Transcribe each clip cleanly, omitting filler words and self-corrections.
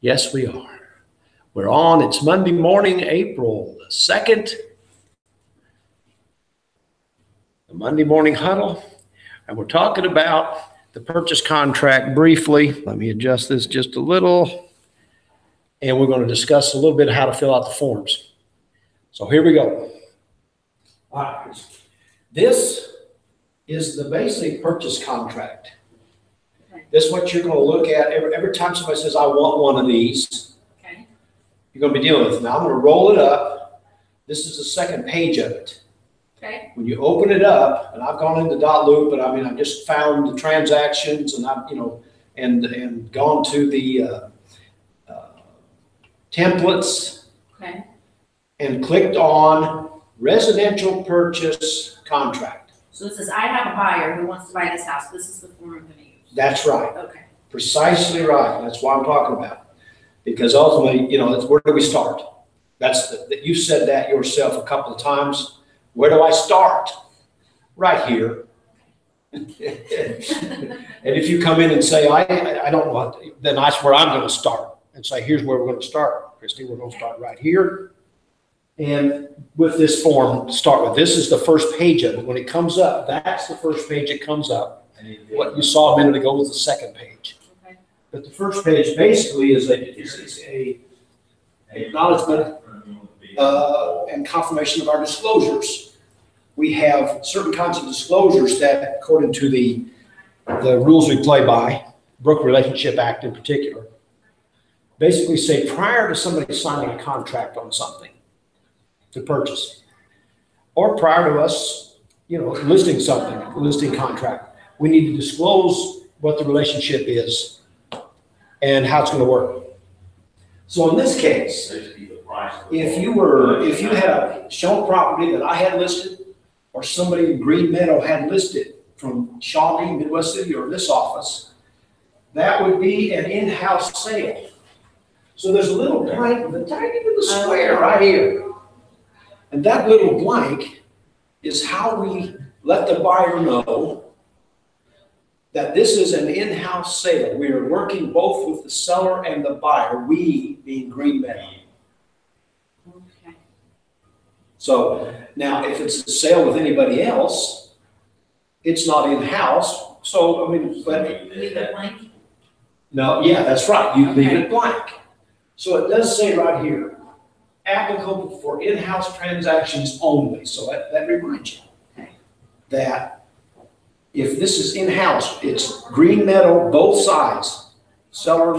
Yes, we are. We're on. It's Monday morning, April the 2nd. The Monday morning huddle. And we're talking about the purchase contract briefly. Let me adjust this just a little. And we're going to discuss a little bit how to fill out the forms. So here we go. All right. This is the basic purchase contract. This is what you're going to look at every time somebody says, I want one of these. Okay. You're going to be dealing with it. Now I'm going to roll it up. This is the second page of it. Okay. When you open it up, and I've gone into .loop, but I mean, I've just found the transactions and I've, and gone to the templates. Okay. And clicked on residential purchase contract. So it says, I have a buyer who wants to buy this house. This is the form I'm going to use. That's right. Okay. Precisely right. That's what I'm talking about. Because ultimately, it's where do we start? That's you said that yourself a couple of times. Where do I start? Right here. And if you come in and say, I don't want, then that's where I'm going to start. And say, here's where we're going to start. Christy, we're going to start right here. And with this form to start with, this is the first page of it. When it comes up, that's the first page it comes up. What you saw a minute ago was the second page. Okay. But the first page basically is a acknowledgement and confirmation of our disclosures. We have certain kinds of disclosures that, according to the rules we play by, Broker Relationship Act in particular, basically say prior to somebody signing a contract on something to purchase, or prior to us, listing something, listing contract, we need to disclose what the relationship is and how it's going to work. So in this case, if you had a shown property that I had listed, or somebody in Green Meadow had listed from Shawnee, Midwest City, or this office, that would be an in-house sale. So there's a little blank with a tiny little square right here. And that little blank is how we let the buyer know that this is an in-house sale. We are working both with the seller and the buyer, we being Green Meadow. Okay. So now if it's a sale with anybody else, it's not in-house. So, leave it blank? No, yeah, that's right. You leave it blank. So it does say right here, applicable for in-house transactions only. So that reminds you that if this is in-house, it's Green Meadow, both sides, seller,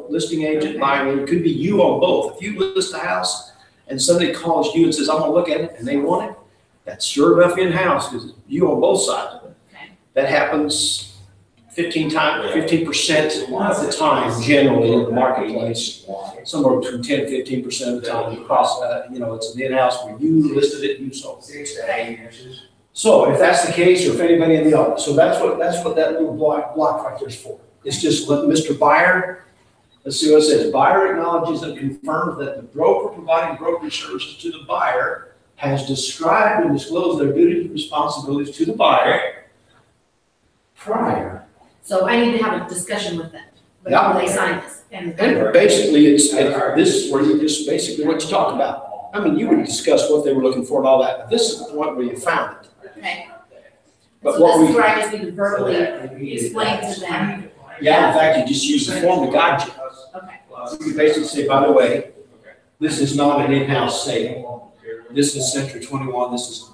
listing agent, buyer. It could be you on both. If you list a house and somebody calls you and says, I want to look at it, and they want it, that's sure enough in-house because it's you on both sides of it. Okay. That happens 15% of the time, generally in the marketplace, somewhere between 10 and 15% of the time. Across, it's an in-house where you listed it, you sold it. So if that's the case, or if anybody in the office, so that's what that little block right there is for. It's just let Mr. Buyer, let's see what it says. Buyer acknowledges and confirms that the broker providing brokerage services to the buyer has described and disclosed their duties and responsibilities to the buyer prior. So I need to have a discussion with them before they sign this. And basically, this is where you just basically what you talk about. I mean, you would discuss what they were looking for and all that, but this is the point where you found it. Okay. But so this is where I just need to verbally explain to them. Yeah, in fact, you just use the form to guide you. Okay. So you basically say, by the way, this is not an in-house sale. This is Century 21. This is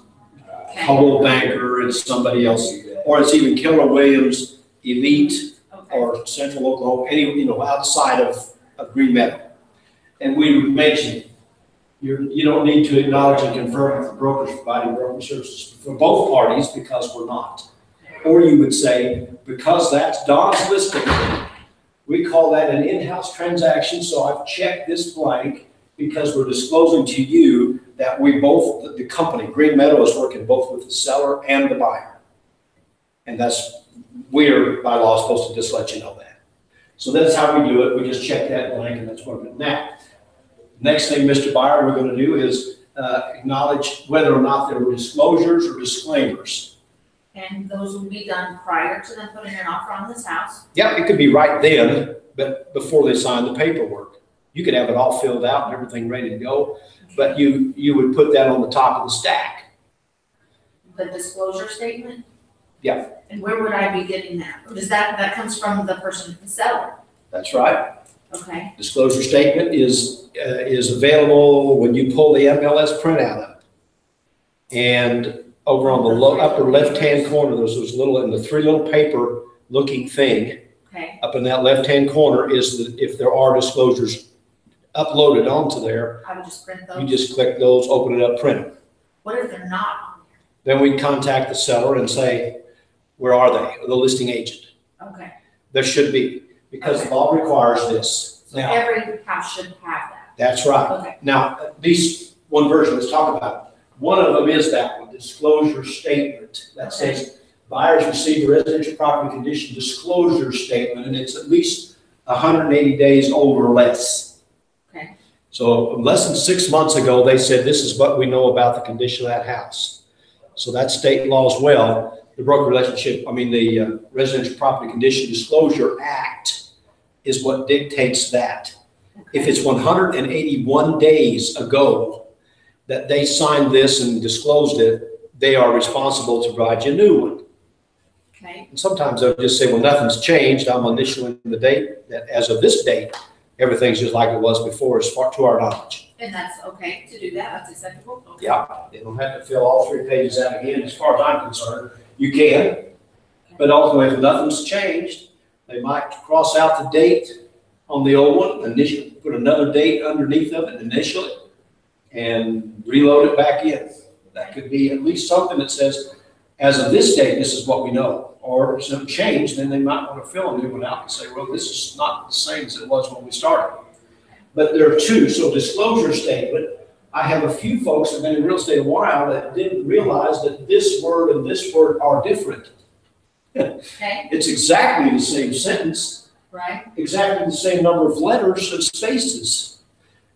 Huddle Banker and somebody else, or it's even Keller Williams, Elite, or Central Oklahoma, any outside of Green Meadow. And we would mention you don't need to acknowledge and confirm with the brokers providing broker services for both parties because we're not. Or you would say, because that's Don's listing, we call that an in-house transaction. So I've checked this blank because we're disclosing to you that we both, the company, Green Meadow, is working both with the seller and the buyer. And we're by law supposed to just let you know that. So that's how we do it. We just check that blank and that's what we're doing. Now, next thing, Mr. Buyer, we're going to do is acknowledge whether or not there were disclosures or disclaimers. And those will be done prior to them putting an offer on this house? Yeah, it could be right then, but before they sign the paperwork. You could have it all filled out and everything ready to go, but you would put that on the top of the stack. The disclosure statement? Yeah. And where would I be getting that? Does that comes from the person, the seller? That's right. Okay. Disclosure statement is available when you pull the MLS printout up. And over on the upper left-hand corner, there's those little, in the three little paper looking thing. Okay. Up in that left-hand corner is if there are disclosures uploaded onto there. I would just print those. You just click those, open it up, print them. What if they're not on Then we contact the seller and say, where are they? The listing agent. there? Okay. There should be, because the law requires this. So Now, every house should have that. that's right. Okay. Now, at least one version, let's talk about it. One of them is that one, disclosure statement. That says buyers receive a residential property condition disclosure statement, and it's at least 180 days old or less. Okay. So less than 6 months ago, they said, this is what we know about the condition of that house. So that's state law as well. The the Residential Property Condition Disclosure Act is what dictates that. Okay. If it's 181 days ago that they signed this and disclosed it, they are responsible to provide you a new one. Okay. And sometimes they'll just say, well, nothing's changed. I'm initialing the date that as of this date, everything's just like it was before, as far to our knowledge. And that's okay to do that. That's acceptable. Okay. Yeah, they don't have to fill all 3 pages out again. As far as I'm concerned, you can, but ultimately, if nothing's changed, they might cross out the date on the old one, initially put another date underneath of it, initial it, and reload it back in. That could be at least something that says, as of this date, this is what we know. Or if something changed, then they might want to fill a new one out and say, well, this is not the same as it was when we started. But there are two. So disclosure statement, I have a few folks that have been in real estate a while that didn't realize that this word and this word are different. Okay. It's exactly the same sentence. Right. Exactly the same number of letters and spaces.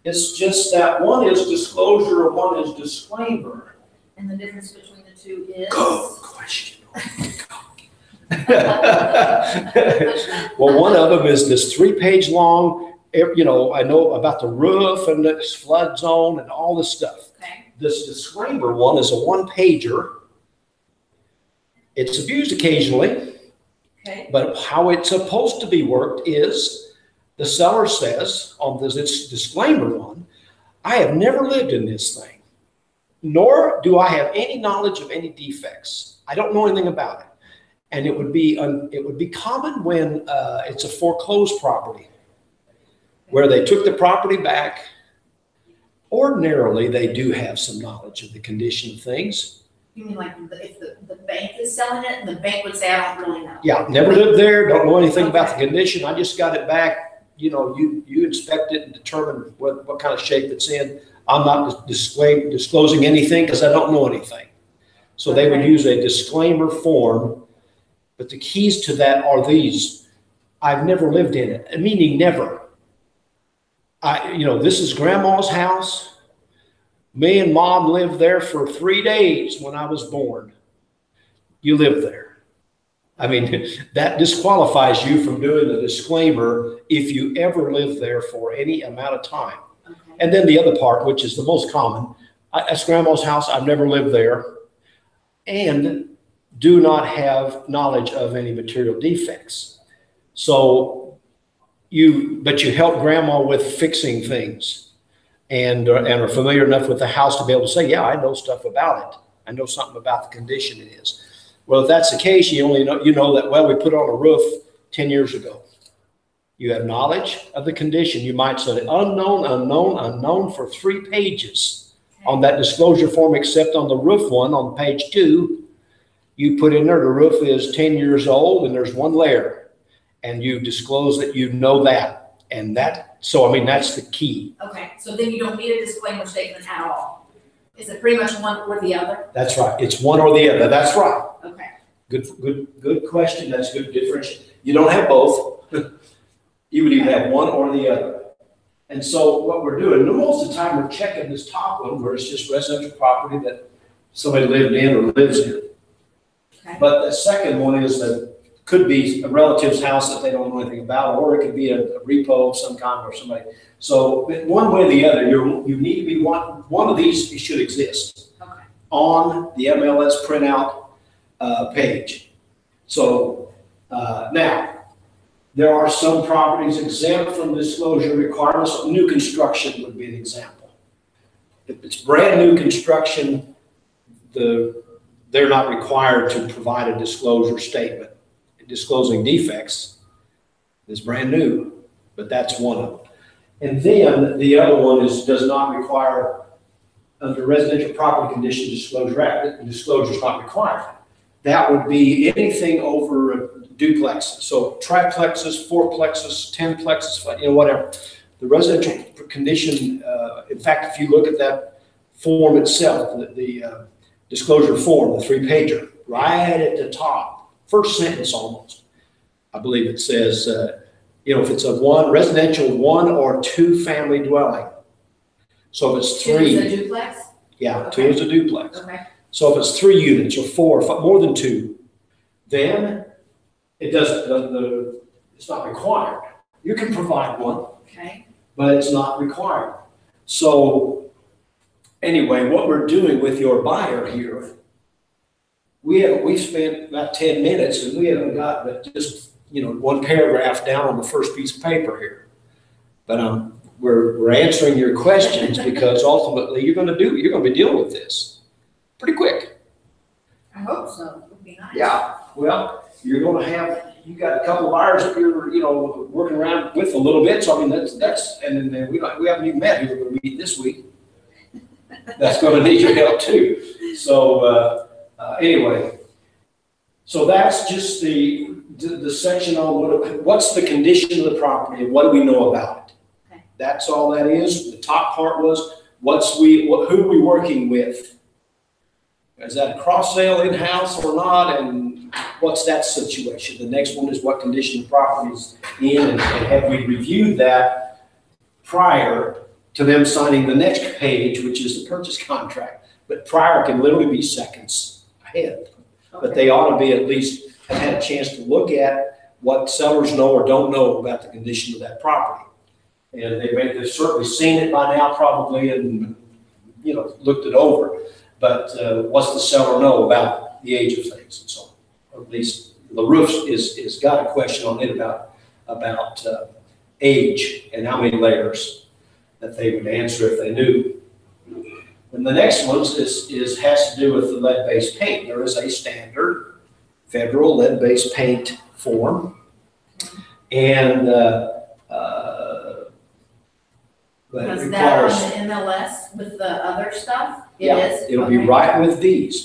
It's just that one is disclosure and one is disclaimer. And the difference between the two is? Good question. Well, one of them is this 3-page long, I know about the roof and the flood zone and all this stuff. Okay. This disclaimer one is a 1-pager. It's abused occasionally, Okay. but how it's supposed to be worked is the seller says on this disclaimer one, I have never lived in this thing, nor do I have any knowledge of any defects. I don't know anything about it. And it would be common when it's a foreclosed property where they took the property back. Ordinarily, they do have some knowledge of the condition of things. You mean like if the bank is selling it and the bank would say, I don't really know? Yeah, never lived there, don't know anything about the condition. I just got it back. You inspect it and determine what kind of shape it's in. I'm not disclosing anything because I don't know anything. So they would use a disclaimer form. But the keys to that are these. I've never lived in it, meaning never. This is grandma's house. Me and mom lived there for 3 days when I was born. You live there. That disqualifies you from doing the disclaimer if you ever live there for any amount of time. Okay. And then the other part, which is the most common, that's grandma's house. I've never lived there. And do not have knowledge of any material defects. So but you help grandma with fixing things and are familiar enough with the house to be able to say, yeah, I know stuff about it. I know something about the condition it is. Well, if that's the case, you know that, well, we put on a roof 10 years ago. You have knowledge of the condition. You might say unknown for 3 pages on that disclosure form, except on the roof one on page 2. You put in there the roof is 10 years old and there's 1 layer, and you disclose that you know that. And that's the key. Okay, so then you don't need a disclaimer statement at all. Is it pretty much one or the other? That's right. It's one or the other. That's right. Okay. Good question. That's good differentiation. You don't have both. You would either have one or the other. And so what we're doing, most of the time we're checking this top one where it's just residential property that somebody lived in or lives in. Okay. But the second one is could be a relative's house that they don't know anything about, or it could be a repo of some kind or somebody. So one way or the other, you need to be one of these should exist on the MLS printout page. So now, there are some properties exempt from disclosure requirements. New construction would be an example. If it's brand new construction, they're not required to provide a disclosure statement. Disclosing defects is brand new, but that's one of them. And then the other one does not require, under Residential Property Condition Disclosure Act, disclosure is not required. That would be anything over a duplex. So triplexes, fourplexes, 10plexes, whatever. The residential condition, in fact, if you look at that form itself, the disclosure form, the 3-pager, right at the top, first sentence almost, I believe it says, if it's a residential 1 or 2 family dwelling. So if it's 3. 2 is a duplex? Yeah, Okay. 2 is a duplex. Okay. So if it's 3 units or 4, more than 2, then it doesn't, it's not required. You can provide one, Okay. but it's not required. So anyway, what we're doing with your buyer here, we spent about 10 minutes and we haven't got but just, one paragraph down on the first piece of paper here. But we're answering your questions because ultimately you're going to be dealing with this pretty quick. I hope so. It would be nice. Yeah. Well, you're going to you got a couple of buyers that you're, working around with a little bit. So I mean, that's, and then we haven't even met who we're going to meet this week. That's going to need your help too. So, anyway, so that's just the section on what's the condition of the property and what do we know about it. Okay. That's all that is. The top part was who are we working with? Is that a cross sale in-house or not? And what's that situation? The next one is what condition the property is in, and have we reviewed that prior to them signing the next page, which is the purchase contract. But prior can literally be seconds ahead. Okay. But they ought to be at least have had a chance to look at what sellers know or don't know about the condition of that property. And they've certainly seen it by now probably and, looked it over. But what's the seller know about the age of things and so on? Or at least the roof is got a question on it about age and how many layers that they would answer if they knew. And the next one has to do with the lead-based paint. There is a standard federal lead-based paint form, and but it Was requires. that on the MLS with the other stuff? It'll be right with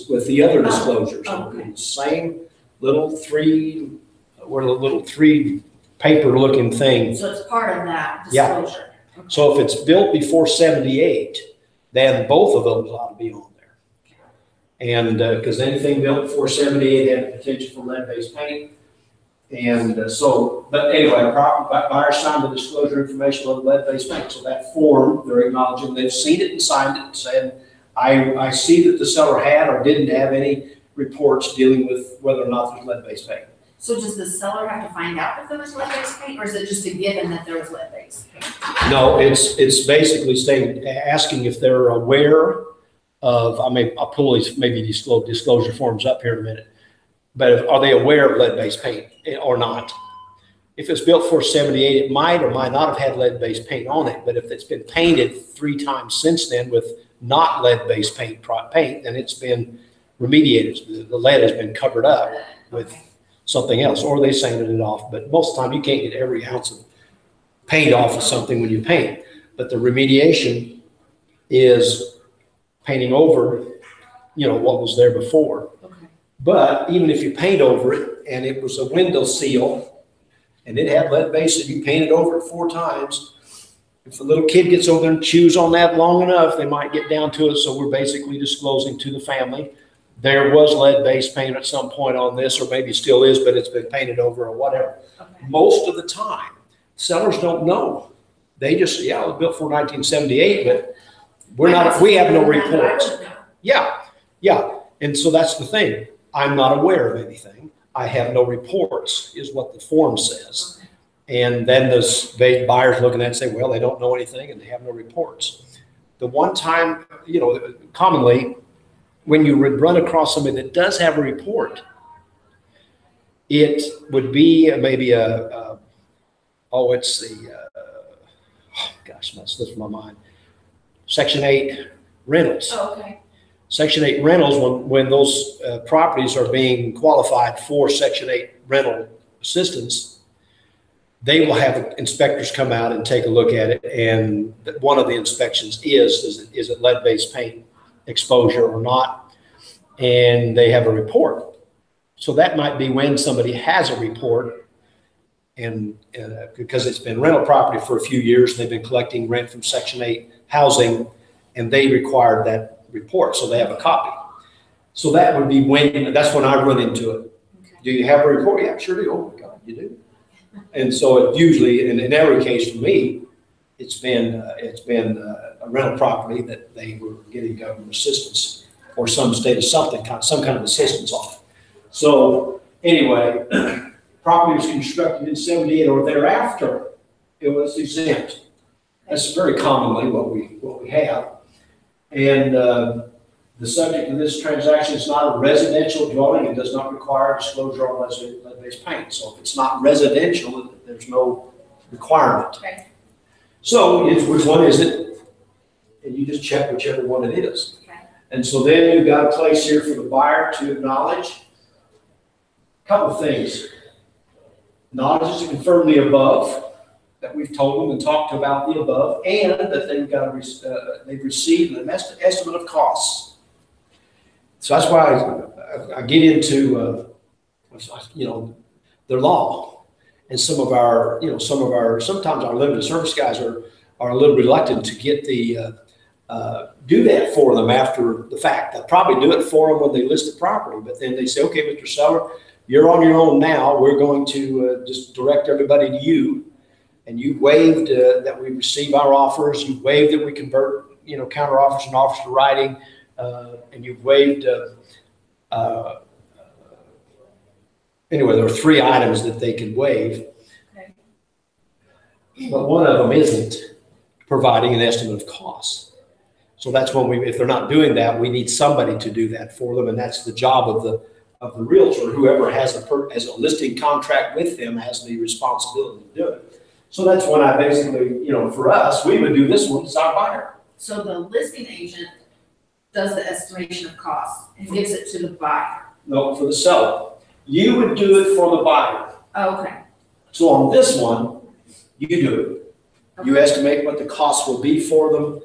with the other disclosures. Okay. Same little 3 paper looking thing. So it's part of that Yeah. disclosure. Okay. So if it's built before 78, then both of those ought to be on there. And because anything built before 78 had the potential for lead-based paint. And but anyway, buyer signed the disclosure information on the lead-based paint. So that form, they're acknowledging they've seen it and signed it and said, I see that the seller had or didn't have any reports dealing with whether or not there's lead-based paint. So does the seller have to find out if there was lead-based paint, or is it just a given that there was lead-based paint? No, it's basically asking if they're aware of, I'll pull these maybe disclosure forms up here in a minute, but are they aware of lead-based paint or not? If it's built for 78, it might or might not have had lead-based paint on it, but if it's been painted 3 times since then with not lead-based paint, then it's been remediated. The lead has been covered up with something else, or they sanded it off. But most of the time you can't get every ounce of paint off of something when you paint. But the remediation is painting over, what was there before. Okay. But even if you paint over it and it was a window seal and it had lead base and you painted over it 4 times, if a little kid gets over there and chews on that long enough, they might get down to it. So we're basically disclosing to the family there was lead-based paint at some point on this, or maybe still is, but it's been painted over or whatever. Okay. Most of the time, sellers don't know. They just, it was built for 1978, but we have no reports. Yeah. And so that's the thing. I'm not aware of anything. I have no reports, is what the form says. And then the buyer's looking at it and say, well, they don't know anything and they have no reports. The one time, you know, commonly, when you run across somebody that does have a report, it would be maybe it's the, gosh, that slips my mind. Section 8 rentals. Oh, okay. Section 8 rentals, when those properties are being qualified for Section 8 rental assistance, they will have inspectors come out and take a look at it. And one of the inspections is it lead-based paint exposure or not? And they have a report. So that might be when somebody has a report, and because it's been rental property for a few years, and they've been collecting rent from Section 8 housing, and they required that report, so they have a copy. So that would be that's when I run into it. Okay. Do you have a report? Yeah, sure do. Oh my God, you do. And so it usually, in every case for me, it's been a rental property that they were getting government assistance or some kind of assistance on it. So anyway, property was constructed in 78 or thereafter, it was exempt. That's very commonly what we have. And the subject of this transaction is not a residential dwelling. It does not require disclosure on lead-based paint. So if it's not residential, there's no requirement. Okay. So which one is it? And you just check whichever one it is. Okay. And so then you've got a place here for the buyer to acknowledge a couple of things. Knowledge is to confirm the above, that we've told them and talked about the above, and that they've received an estimate of costs. So that's why I get into the law, and sometimes our limited service guys are a little reluctant to get do that for them after the fact. They'll probably do it for them when they list the property, but then they say, okay, Mr. Seller, you're on your own now. We're going to just direct everybody to you. And you waived that we receive our offers. You waived that we convert, counter offers and offers to writing. And you've waived, anyway, there are 3 items that they can waive. Okay. But one of them isn't providing an estimate of costs. So that's when if they're not doing that, we need somebody to do that for them. And that's the job of the realtor. Whoever has a listing contract with them has the responsibility to do it. So that's when I basically, for us, we would do this one as our buyer. So the listing agent does the estimation of costs and gives it to the buyer? No, for the seller. You would do it for the buyer. Oh, okay. So on this one, you do it. Okay. You estimate what the cost will be for them,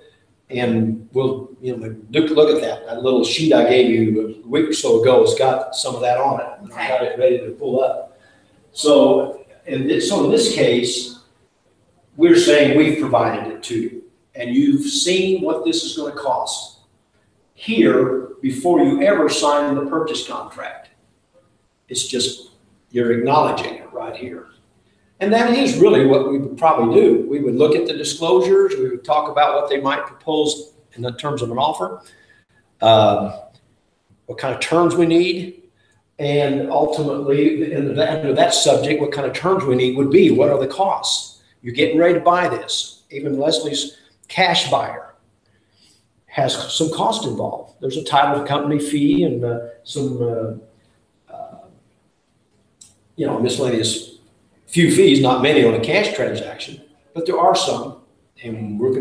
and we'll, look at that. That little sheet I gave you a week or so ago has got some of that on it. Okay. I got it ready to pull up. So in this case, we're saying we've provided it to you, and you've seen what this is going to cost here before you ever sign the purchase contract. It's just you're acknowledging it right here. And that is really what we would probably do. We would look at the disclosures. We would talk about what they might propose in the terms of an offer, what kind of terms we need, and ultimately, under that subject, what kind of terms we need would be, what are the costs? You're getting ready to buy this. Even Leslie's cash buyer has some cost involved. There's a title company fee and some, miscellaneous few fees, not many on a cash transaction, but there are some. And we're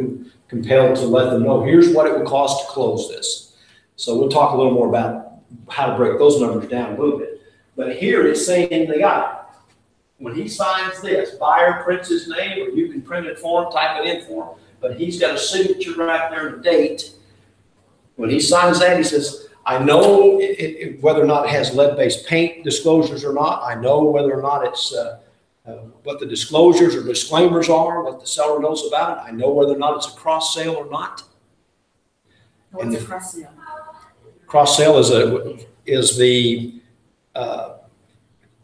compelled to let them know, here's what it would cost to close this. So we'll talk a little more about how to break those numbers down a little bit. But here it's saying they got it. When he signs this, buyer prints his name, or you can print it for him, type it in for him, but he's got a signature right there and a date. When he signs that, he says, I know whether or not it has lead-based paint disclosures or not. I know whether or not it's what the disclosures or disclaimers are, what the seller knows about it. I know whether or not it's a cross sale or not. What's a cross sale? Cross sale is a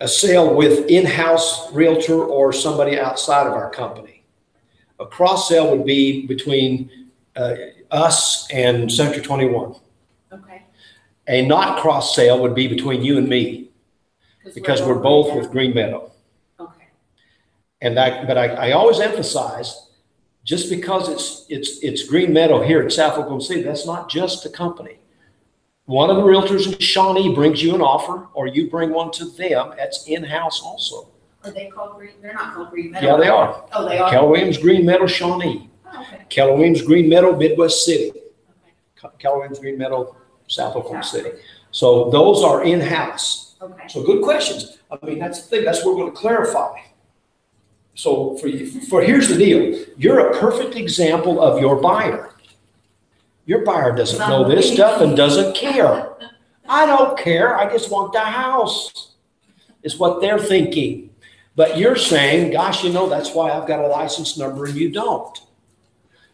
sale with in-house realtor or somebody outside of our company. A cross sale would be between us and Century 21. Okay. A not cross sale would be between you and me. because we're both with Green Meadow. Okay. But I always emphasize, just because it's Green Meadow here at South Oklahoma City, that's not just the company. One of the realtors in Shawnee brings you an offer, or you bring one to them. That's in-house also. Are they called Green? They're not called Green Meadow. Yeah, they are. Oh, they are. Keller Williams, Green Meadow, Shawnee. Oh, okay. Keller Williams, Green Meadow, Midwest City. Okay. Keller Williams, Green Meadow, South Oklahoma City. So those are in-house. Okay. So good questions. I mean, that's the thing. That's what we're going to clarify. So here's the deal. You're a perfect example of your buyer. Your buyer doesn't know this stuff and doesn't care. I don't care. I just want the house, is what they're thinking. But you're saying, gosh, that's why I've got a license number and you don't.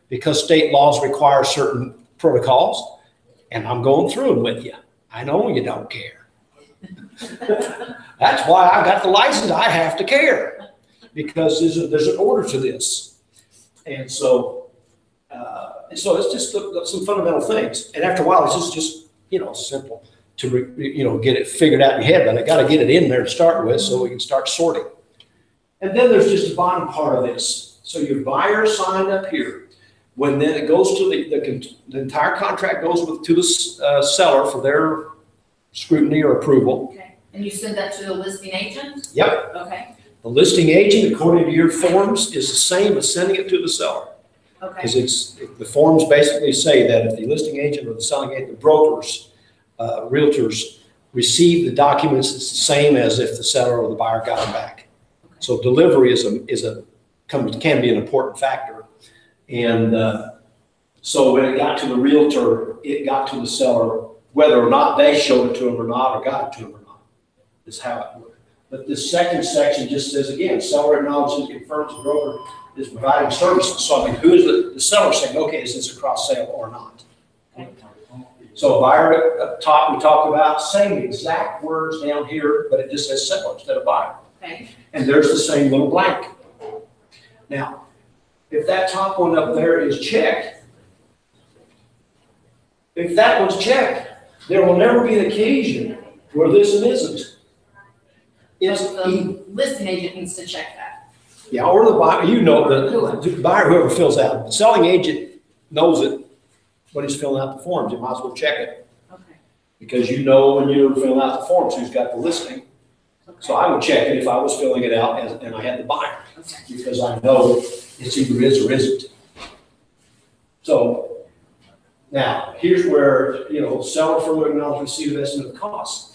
Because state laws require certain protocols, and I'm going through them with you. I know you don't care. That's why I got the license. I have to care, because there's an order to this. And so it's just some fundamental things. And after a while, it's just simple to get it figured out in your head. But I got to get it in there to start with, so we can start sorting. And then there's just the bottom part of this. So your buyer signed up here. When then it goes to the entire contract goes to the seller for their scrutiny or approval. Okay. And you send that to the listing agent? Yep. Okay. The listing agent, according to your forms, is the same as sending it to the seller. Okay. Because the forms basically say that if the listing agent or the selling agent, the brokers, realtors receive the documents, it's the same as if the seller or the buyer got them back. Okay. So delivery can be an important factor. And so when it got to the realtor, it got to the seller, whether or not they showed it to him or not, or got it to him or not, is how it worked. But the second section just says, again, seller acknowledges and confirms the broker is providing services. So I mean, who is the seller saying, okay, is this a cross sale or not? Okay. So buyer up top we talked about, same exact words down here, but it just says seller instead of buyer. Okay. And there's the same little blank. Now, if that top one up there is checked, if that one's checked, there will never be an occasion where this one isn't. The listing agent needs to check that. Yeah, or the buyer, the buyer, whoever fills out. The selling agent knows it when he's filling out the forms. You might as well check it. Okay. Because when you're filling out the forms who's got the listing. Okay. So I would check it if I was filling it out and I had the buyer. Okay. Because I know it's either is or isn't. So now here's where, seller further acknowledge receipt of estimate of costs.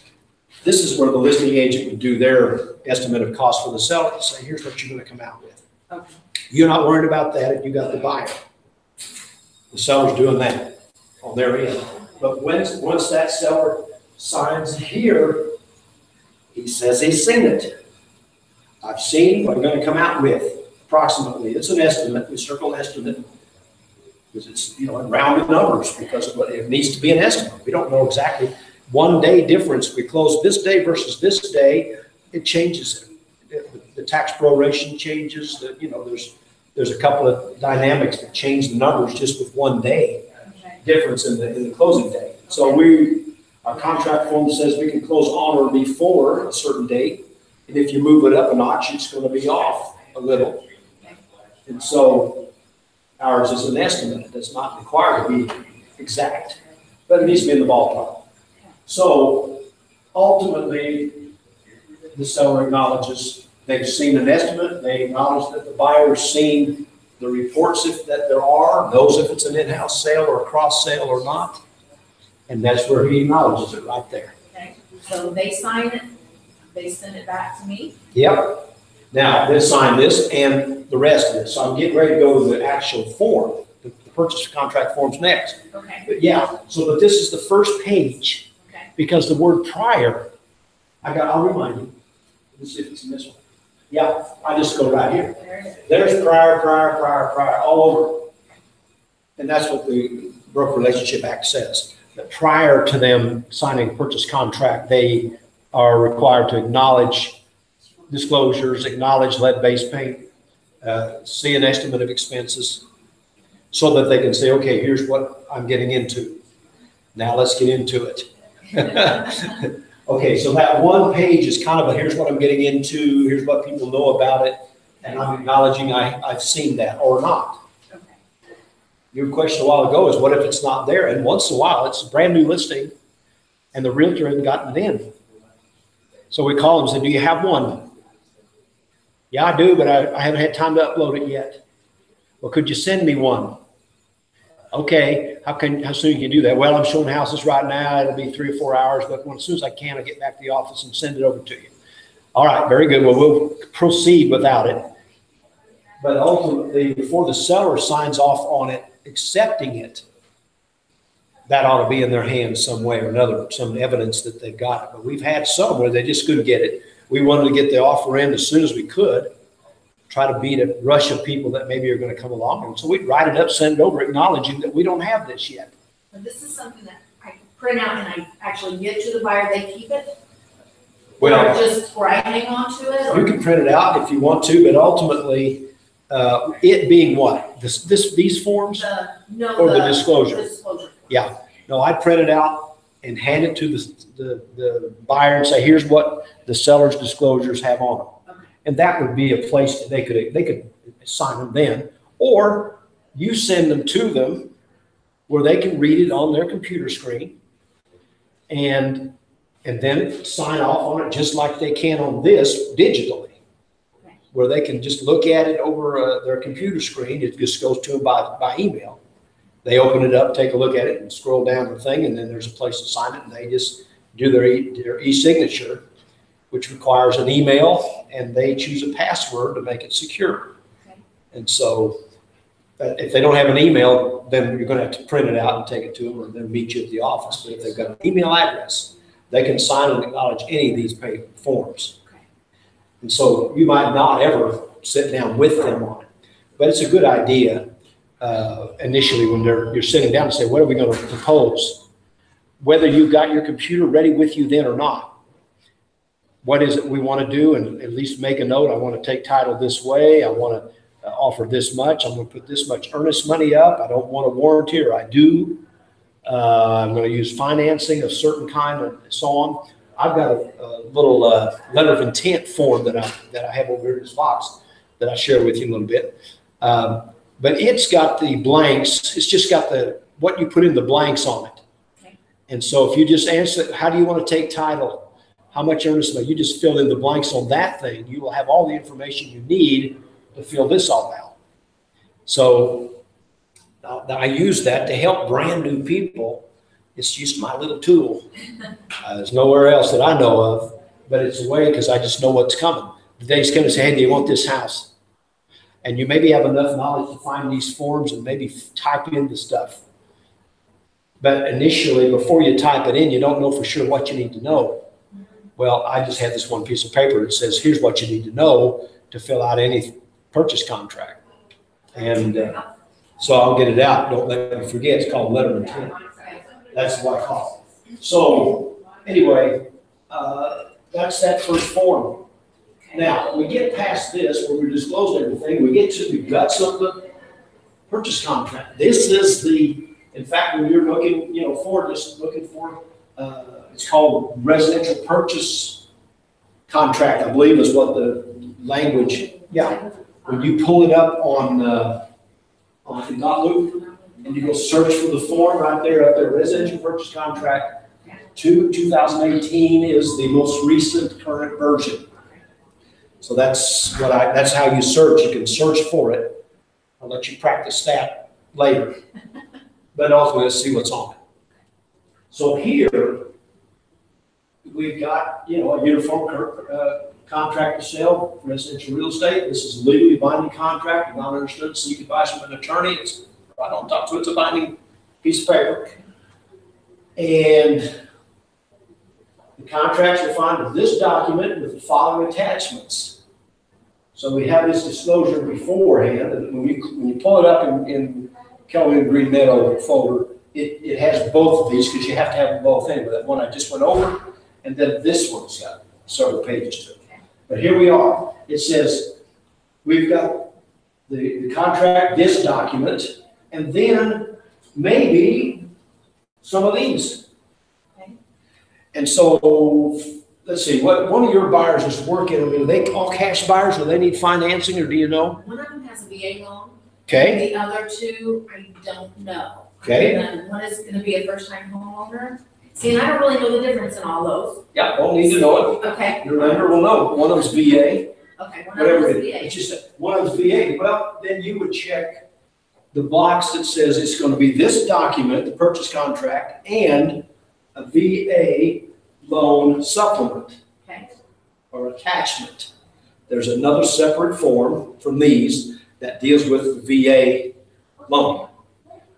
This is where the listing agent would do their estimate of cost for the seller and say, here's what you're going to come out with. Okay. You're not worried about that if you got the buyer. The seller's doing that on their end. But once that seller signs here, he says he's seen it. I've seen what I'm going to come out with. Approximately. It's an estimate. We circle estimate because it's, in rounded numbers, because it needs to be an estimate. We don't know exactly. 1 day difference. We close this day versus this day. It changes it. The tax proration changes. There's a couple of dynamics that change the numbers just with 1 day difference in the closing day. So our contract form says we can close on or before a certain date, and if you move it up a notch, it's going to be off a little. And so ours is an estimate. It does not require to be exact, but it needs to be in the ballpark. So ultimately, the seller acknowledges they've seen an estimate. They acknowledge that the buyer's seen the reports that there are, knows if it's an in-house sale or a cross sale or not. And that's where he acknowledges it right there. Okay. So they sign it, they send it back to me? Yep. Now, they sign this and the rest of it. So I'm getting ready to go to the actual form. The purchase contract form's next. Okay. But yeah, but this is the first page. Because the word prior, I'll remind you. Let's see if it's in this one. Yeah, I just go right here. There's prior, all over. And that's what the Broker Relationship Act says. That prior to them signing a purchase contract, they are required to acknowledge disclosures, acknowledge lead-based paint, see an estimate of expenses, so that they can say, okay, here's what I'm getting into. Now let's get into it. Okay, so that one page is kind of a, here's what I'm getting into, here's what people know about it, and I'm acknowledging I've seen that or not. Okay. Your question a while ago is what if it's not there? And once in a while, it's a brand new listing and the realtor hasn't gotten it in. So we call them and say, do you have one? Yeah, I do, but I haven't had time to upload it yet. Well, could you send me one? Okay, how soon can you do that? Well, I'm showing houses right now. It'll be 3 or 4 hours, but as soon as I can, I'll get back to the office and send it over to you. All right, very good. Well, we'll proceed without it. But ultimately, before the seller signs off on it, accepting it, that ought to be in their hands some way or another, some evidence that they've got it. But we've had some where they just couldn't get it. We wanted to get the offer in as soon as we could, try to beat a rush of people that maybe are going to come along. And so we'd write it up, send it over, acknowledging that we don't have this yet. But this is something that I print out and I actually give to the buyer, they keep it? Well, or I hang on to it? You can print it out if you want to, but ultimately, it being what? These forms? The disclosure? The disclosure. Yeah. No, I print it out and hand it to the buyer and say, here's what the seller's disclosures have on them. Okay. And that would be a place that they could sign them then, or you send them to them where they can read it on their computer screen and then sign off on it just like they can on this digitally, okay, where they can just look at it over their computer screen. It just goes to them by email. They open it up, take a look at it, and scroll down the thing, and then there's a place to sign it, and they just do their e-signature, which requires an email, and they choose a password to make it secure. okay. And so if they don't have an email, then you're going to have to print it out and take it to them, or they'll meet you at the office. But if they've got an email address, they can sign and acknowledge any of these forms. Okay. And so you might not ever sit down with them on it, but it's a good idea initially when you're sitting down and say, what are we going to propose? Whether you've got your computer ready with you then or not. What is it we want to do? And at least make a note. I want to take title this way. I want to offer this much. I'm going to put this much earnest money up. I don't want a warranty, or I do. I'm going to use financing of certain kind and so on. I've got a little letter of intent form that I have over here in this box that I share with you in a little bit. But it's got the blanks. It's just got what you put in the blanks on it. Okay. And so if you just answer, how do you want to take title? How much earnest money? You just fill in the blanks on that thing. You will have all the information you need to fill this all out. So I use that to help brand new people. It's just my little tool. There's nowhere else that I know of, but it's a way because I just know what's coming. They just come and say, hey, do you want this house? And you maybe have enough knowledge to find these forms and maybe type in the stuff. But initially, before you type it in, you don't know for sure what you need to know. Well, I just have this one piece of paper that says, here's what you need to know to fill out any purchase contract. And so I'll get it out. Don't let me forget. It's called letter of intent. That's what I call it. So anyway, that's that first form. Now, we get past this where we disclose everything. We get to the guts of the purchase contract. This is in fact, when you're looking, looking for, it's called residential purchase contract, I believe is what the language, yeah. When you pull it up on Dotloop and you go search for the form right there, residential purchase contract 2018 is the most recent current version. So that's how you search. You can search for it. I'll let you practice that later. But ultimately, let's see what's on it. So here, we've got, a uniform contract to sell residential real estate. This is a legally binding contract. If not understood, seek advice from an attorney. It's right on top, so it's a binding piece of paper. And the contracts are found in this document with the following attachments. So we have this disclosure beforehand, and when you pull it up in Kelly and Green Meadow folder, it has both of these because you have to have them both in. But that one I just went over, and then this one's got several pages to it. But here we are. It says we've got the contract, this document, and then maybe some of these. And so, let's see, what one of your buyers is working, I mean, are they all cash buyers, or they need financing, or do you know? One of them has a VA loan. Okay. The other two, I don't know. Okay. And then one is gonna be a first-time homeowner. See, and I don't really know the difference in all those. Yeah, don't need to know it. Okay. Your lender will know. One of them's VA. Okay, one of Whatever them it is is. VA. It's just one of them's VA. Well, then you would check the box that says it's going to be this document, the purchase contract, and a VA loan supplement. Okay. Or attachment. There's another separate form from these that deals with the VA loan.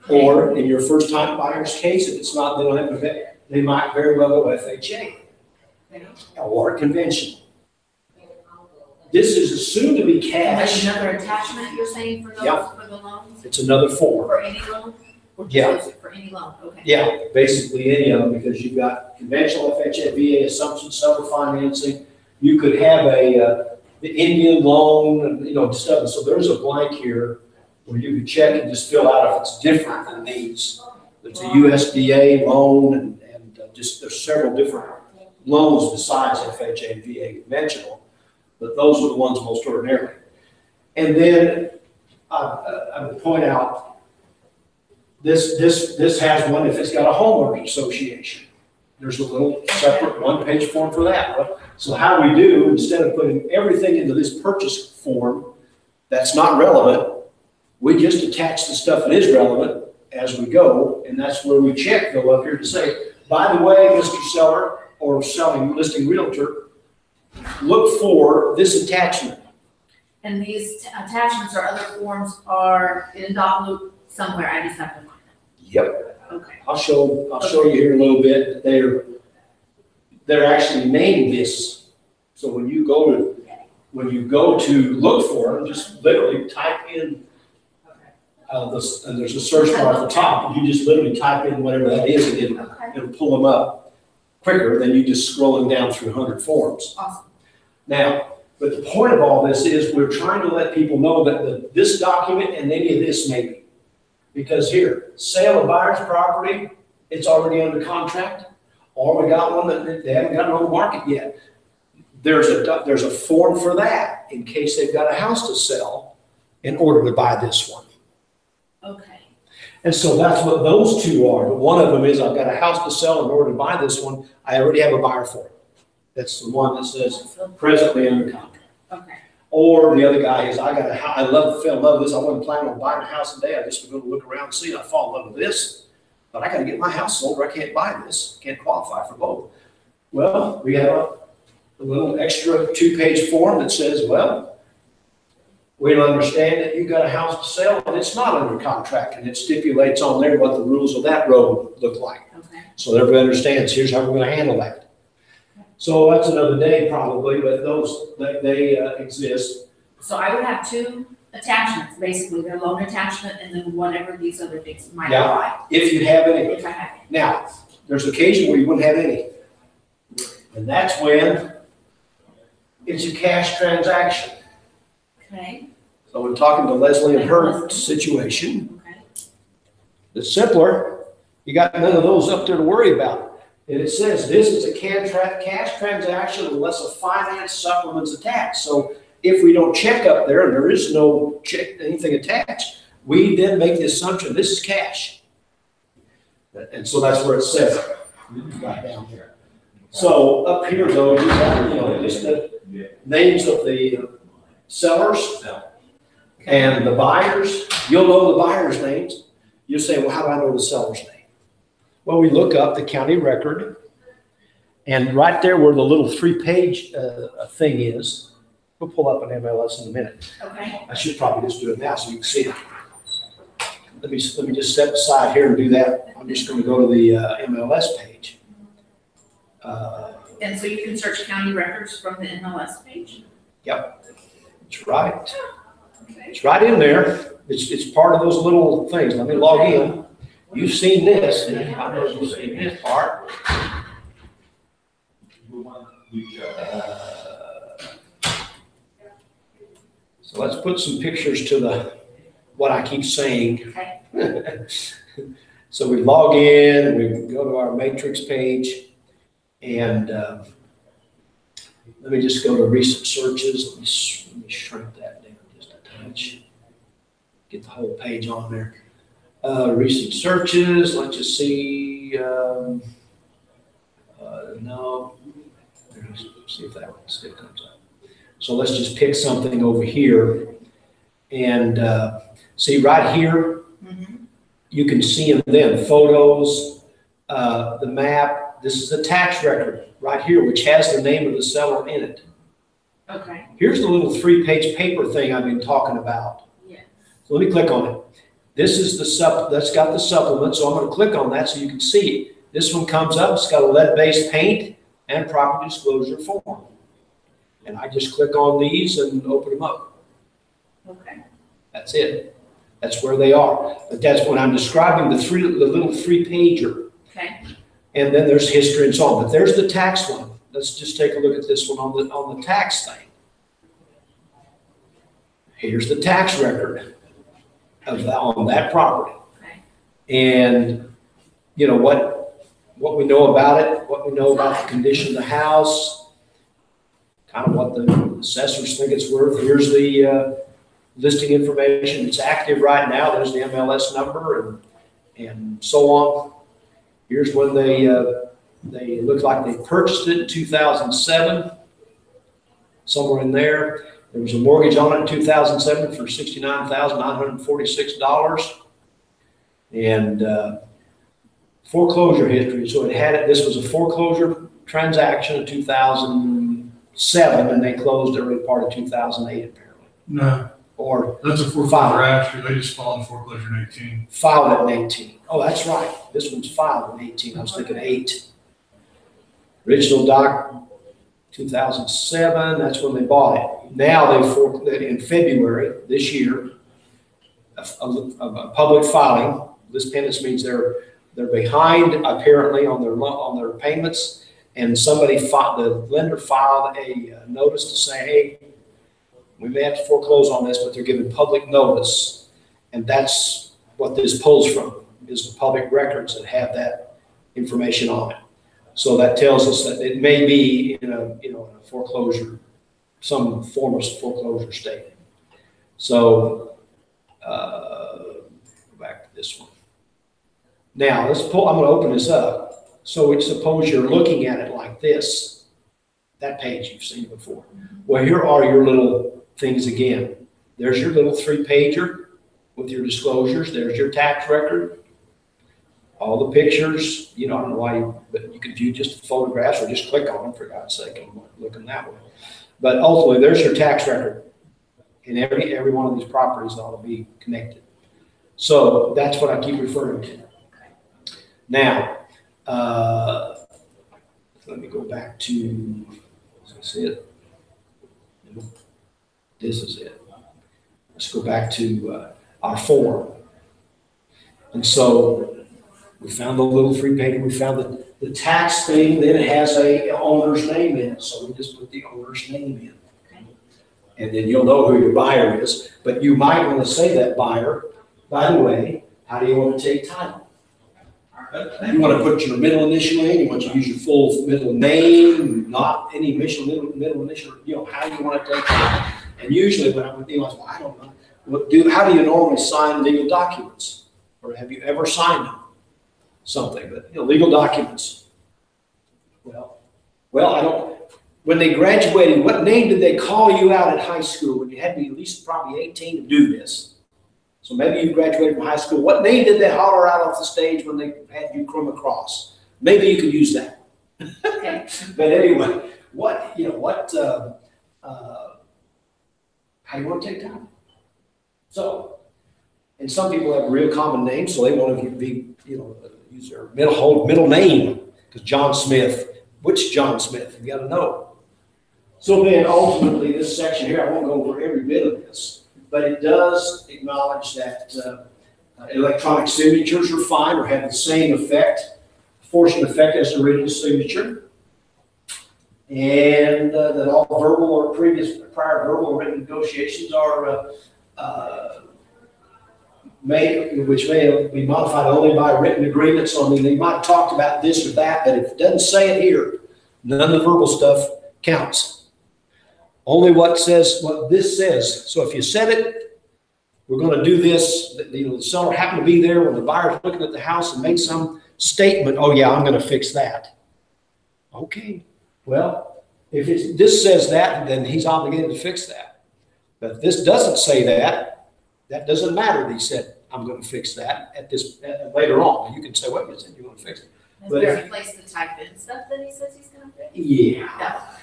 Or in your first time buyer's case, if it's not, they don't have to, they might very well go FHA or conventional. This is assumed to be And cash. there's another attachment you're saying for those, Yeah. for the loans? It's another form. For any loan? Or Yeah. just for any loan, okay. Yeah, basically any of them, because you've got conventional FHA, VA, assumption, seller financing. You could have the Indian loan, and, you know, stuff. So there's a blank here where you could check and just fill out if it's different than these. There's a USDA loan, and just there's several different loans besides FHA and VA conventional, but those are the ones most ordinarily. And then I would point out, this has one if it's got a homeowners association. There's a little separate one-page form for that. So how we do, instead of putting everything into this purchase form that's not relevant, we just attach the stuff that is relevant as we go, and that's where we check, go up here to say, by the way, Mr. Seller or listing realtor, look for this attachment. And these attachments or other forms are in a doc loop somewhere, I just have to find them. Yep. Okay. I'll show you here in a little bit. They're actually named this. So when you go to look for them, just literally type in and there's a search bar at the top. You just literally type in whatever that is, and it'll pull them up quicker than you just scrolling down through 100 forms. Awesome. Now, but the point of all this is we're trying to let people know that this document and any of this maybe. Because here, sale of buyer's property, it's already under contract, or we got one that they haven't got it on the market yet. There's a form for that in case they've got a house to sell in order to buy this one. Okay. And so that's what those two are. But one of them is I've got a house to sell in order to buy this one. I already have a buyer for it. That's the one that says presently under contract. Okay. Or the other guy is I got a house. I fell in love with this. I wasn't planning on buying a house today. I just was going to look around and see. I fall in love with this, but I got to get my house sold or I can't buy this. Can't qualify for both. Well, we have a little extra 2-page form that says, well, we understand that you've got a house to sell and it's not under contract, and it stipulates on there what the rules of that road look like. Okay. So everybody understands, here's how we're going to handle that. So that's another day probably, but they exist. So I would have two attachments, basically, their loan attachment and then whatever these other things might Yeah. apply. If you have any. If I have any. Now, there's occasion where you wouldn't have any. And that's when it's a cash transaction. Okay. So we're talking to Leslie and her situation. Okay. It's simpler. You got none of those up there to worry about. And it says this is a cash transaction unless a finance supplement's attached. So if we don't check up there and there is no check, anything attached, we then make the assumption this is cash. And so that's where it says right down here. So up here though, you have, just the names of the sellers and the buyers. You'll know the buyers' names. You'll say, well, how do I know the seller's name? Well, we look up the county record, and right there where the little 3-page thing is, we'll pull up an MLS in a minute. Okay. I should probably just do it now so you can see it. Let me just step aside here and do that. I'm just going to go to the MLS page. And so you can search county records from the MLS page? Yep, it's right. It's right in there. It's part of those little things. Let me log in. You've seen this. I know you've seen this part. So let's put some pictures to what I keep saying. Okay. So we log in, we go to our matrix page, And let me just go to recent searches. Let me shrink that down just a touch. Get the whole page on there. Recent searches, let's just see. No, let's see if that one still comes up. So let's just pick something over here. And see right here, you can see them then, photos, the map. This is the tax record right here, which has the name of the seller in it. Okay. Here's the little 3-page paper thing I've been talking about. Yes. So let me click on it. This is the that's got the supplement, so I'm going to click on that so you can see it. This one comes up, it's got a lead-based paint and property disclosure form. And I just click on these and open them up. Okay. That's it. That's where they are. But that's when I'm describing the little 3-pager. Okay. And then there's history and so on. But there's the tax one. Let's just take a look at this one on the tax thing. Here's the tax record on that property. Okay. And you know what we know about it, what we know about the condition of the house, kind of what the assessors think it's worth. Here's the listing information. It's active right now. There's the MLS number and so on. Here's when they look like they purchased it in 2007, somewhere in there. There was a mortgage on it in 2007 for $69,946. And foreclosure history. So this was a foreclosure transaction in 2007, and they closed early part of 2008, apparently. No. Or that's a foreclosure after. They just filed foreclosure in 18. Filed it in 18. Oh, that's right. This one's filed in 18. I was thinking 8. Original doc, 2007. That's when they bought it. Now in February this year, a public filing. This pendants means they're behind apparently on their payments, and the lender filed a notice to say, hey, we may have to foreclose on this, but they're giving public notice, and that's what this pulls from, is the public records that have that information on it. So that tells us that it may be in a foreclosure, some form of foreclosure state. So go back to this one. Now I'm going to open this up. So suppose you're looking at it like this, that page you've seen before. Well, here are your little things again. There's your little 3-pager with your disclosures. There's your tax record. All the pictures, I don't know why, but you can view just the photographs or just click on them, for God's sake. I'm looking that way. But ultimately, there's your tax record. And every one of these properties ought to be connected. So that's what I keep referring to. Now, let me go back to, this is it. This is it. Let's go back to our form. And so we found the little 3-pager. We found the tax thing. Then it has a owner's name in it. So we just put the owner's name in. Okay. And then you'll know who your buyer is. But you might want to say that buyer, by the way, how do you want to take title? You want to put your middle initial in, you want to use your full middle name, not any middle initial, how do you want to take it? And usually when I'm with you, I don't know. How do you normally sign legal documents? Or have you ever signed them? Something, but legal documents. Well, I don't, when they graduated, what name did they call you out at high school when you had to be at least probably 18 to do this? So maybe you graduated from high school. What name did they holler out off the stage when they had you come across? Maybe you could use that. Okay. But anyway, how do you want to take time? So, and some people have real common names, so they want to be, use their middle name. Because John Smith, which John Smith? You got to know. So then ultimately this section here, I won't go over every bit of this. But it does acknowledge that electronic signatures are fine or have the same forcing effect as the written signature. And that all verbal or prior verbal or written negotiations are which may be modified only by written agreements. So, I mean, they might have talked about this or that, but if it doesn't say it here, None of the verbal stuff counts. Only what this says. So if you said it, we're going to do this, the seller happened to be there when the buyer's looking at the house and made some statement, oh yeah, I'm going to fix that. Okay, well, if this says that, then he's obligated to fix that. But if this doesn't say that, that doesn't matter that he said, I'm going to fix that later on. You can say, what you said you're going to fix it. Has he replaced the type in stuff that he says he's going to fix? Yeah.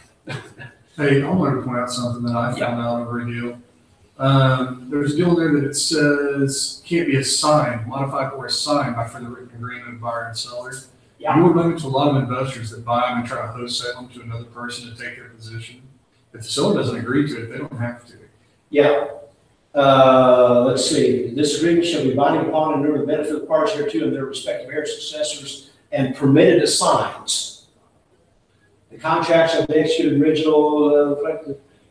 Hey, I wanted to point out something that I found out over a deal. There's a deal in there that it says can't be assigned, modified or assigned by further written agreement of buyer and seller. Yeah. You would run into a lot of investors that buy them and try to wholesale them to another person to take their position. If the seller doesn't agree to it, they don't have to. Yeah. Let's see. This agreement shall be binding upon and endure the benefit of the parties hereto and their respective heirs, successors, and permitted assigns. The contract shall be executed original.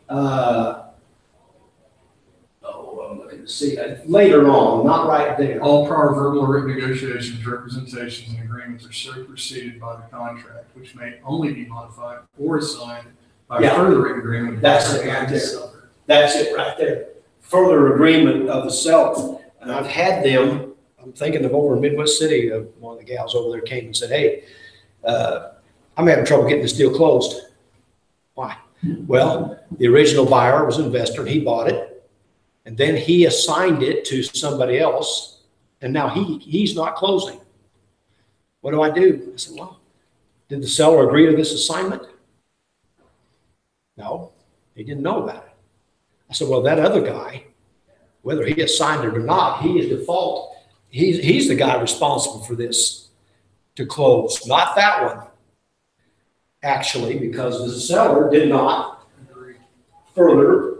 I'm looking to see later on, not right there. All prior verbal or written negotiations, representations, and agreements are superseded by the contract, which may only be modified or assigned by further written agreement. That's it right there. That's it right there. Further agreement of the seller. And I've had them, I'm thinking of over in Midwest City, one of the gals over there came and said, hey, I'm having trouble getting this deal closed. Why? Well, the original buyer was an investor and he bought it. And then he assigned it to somebody else. And now he's not closing. What do I do? I said, well, did the seller agree to this assignment? No, he didn't know about it. I said, well, that other guy, whether he assigned it or not, he is default. He's the guy responsible for this to close, not that one. Actually, because the seller did not further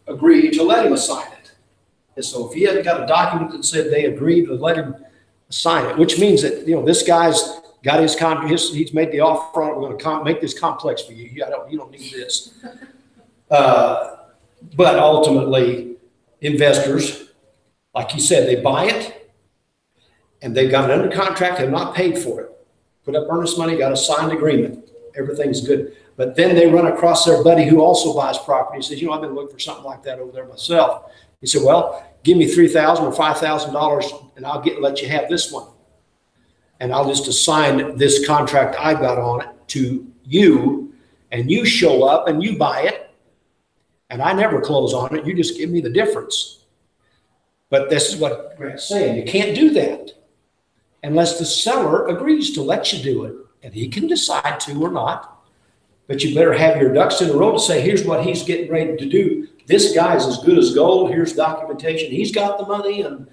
agree to let him assign it. And so if he hadn't got a document that said they agreed to let him assign it, which means that, this guy's got his contract, he's made the offer on it, we're going to make this complex for you. You don't need this. But ultimately, investors, like you said, they buy it and they've got it under contract, have not paid for it. Put up earnest money, got a signed agreement. Everything's good. But then they run across their buddy who also buys property. He says, I've been looking for something like that over there myself. He said, well, give me $3,000 or $5,000 and I'll let you have this one. And I'll just assign this contract I've got on it to you, and you show up and you buy it. And I never close on it. You just give me the difference. But this is what Grant's saying. You can't do that unless the seller agrees to let you do it. And he can decide to or not. But you better have your ducks in a row to say, here's what he's getting ready to do. This guy's as good as gold. Here's documentation. He's got the money and